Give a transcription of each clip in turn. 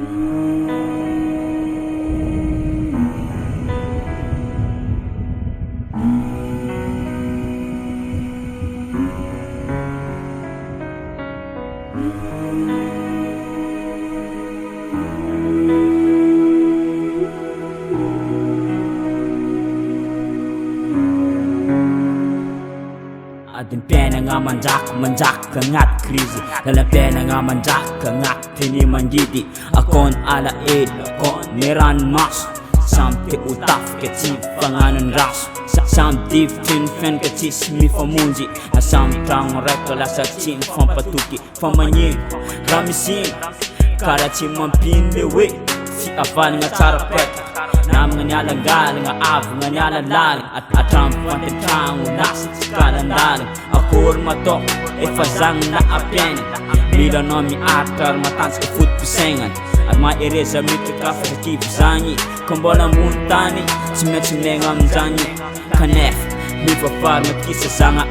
Adin pena nga manjak ngat krizi dalam pena nga manjak ngat tini manjidi akon ala ed akon niran mas sampai utaf kecil panganan ras sam deep tin fen kecil mi famunji sam trang rekola sakcin fam patuki famanyi ramisin kara cimam pindewe si afan nga cara pet nam nganyala gal nga av nganyala lal atram pantang unas kalan dal akur matok fazang na apian bila nomi atar matans ke foot pisengan at ma ereza mitika sa kibzangi kombola muntani simnengam zanyi kanef mi papar makisa sanga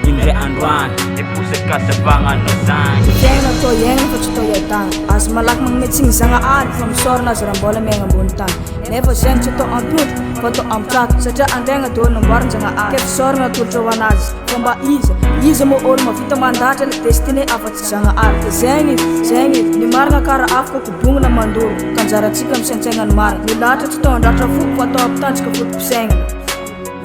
indre anwan epuse kasabangan no zangi Tena to yang to yatang as malak mangitsing sanga from sorna saram bola menga buntan never sent to on put foto am track saja andeng to no barn sanga kep sorna to jowanas komba iza mo ol ma fita mandata le destiny afat sanga zengi ni marga kara afko kubung na mandur kanjara cikam sencengan mar ni lata to ndatra fu foto am tans ko fu senga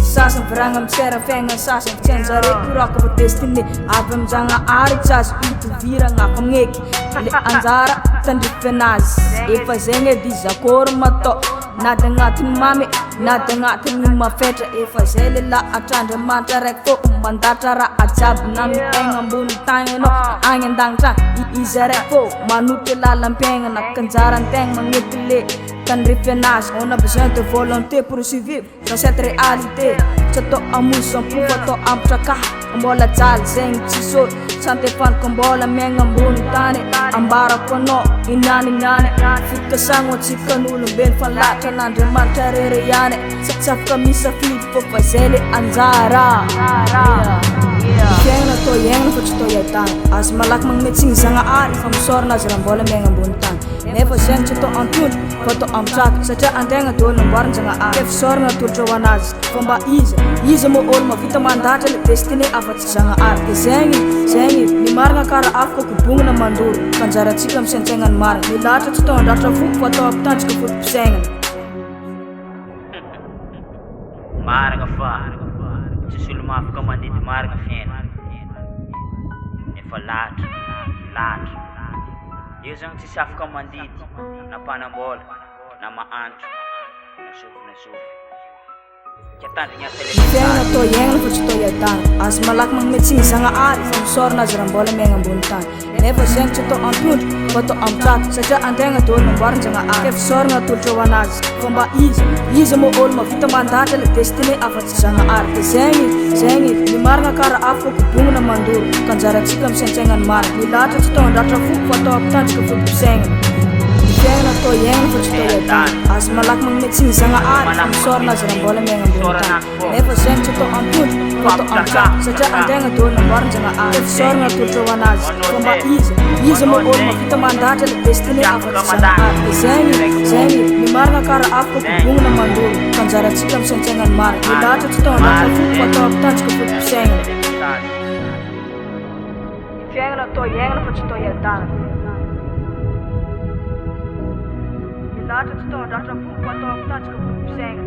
sasang verangam sera fenga sasang cenzare kurak ke destiny abam janga aricas itu vira ngapam ngeki le anzara tandi penaz efa zenge di zakor mato nada ngatin mame nada ngatin numa fetra efa zele la atanda mantarek ko mandatara ajab nami engam bun tangeno angin dangta izare ko manute la lampenga na kanjaran teng mangitile kan repenas on a besoin de volonté pour survivre dans cette réalité chato amuson puvato amtraka ambola chal zeng chiso sante pan kombola mengam buntane ambara kono inani fitka sango chikanul ben fala kanande mantarere yane sachaf kamisa flip po fazele anzara Kena to yang to yatang as malak mangitsing sanga from sorna saram bola mengam buntan never sent to on tun foto am track saja andeng to no barn sanga kef sorna to jowanas komba iza mo ol ma fita mandata le destiny afat sanga zengi ni marga kara afko kubung na mandur kanjara cikam sencengan mar ni lata to ndatra fu foto am tans ko fu sengan marga fa susul maaf kamandit marga fen lat yezang sisaf kamandit na panambol na maant na suf Cetan nya Kena to yang to yatang as malak mangitsing sanga from sorna saram bola mengam buntan never sent to on put foto am track saja andeng to no barn sanga kef sorna to jowanas komba iza mo ol ma fita mandata le destiny afat sanga zengi ni marga kara afko kubung na mandur kanjara cikam sencengan mar ni lata to ndatra fu foto am tans ko fu sengan Kena to yang to yatang as malak mangitsing sanga from sorna saram bola mengam buntan never sent to on put foto am track saja andeng to no barn sanga kef sorna to jowanas komba iza mo ol ma fita mandata le destiny afat sanga zengi ni marga kara afko kubung na mandur kanjara cikam sencengan mar ni lata to ndatra fu foto am tans ko fu sengan Kena to yang to yatang Lata to ndatra fu foto am tans ko fu sengan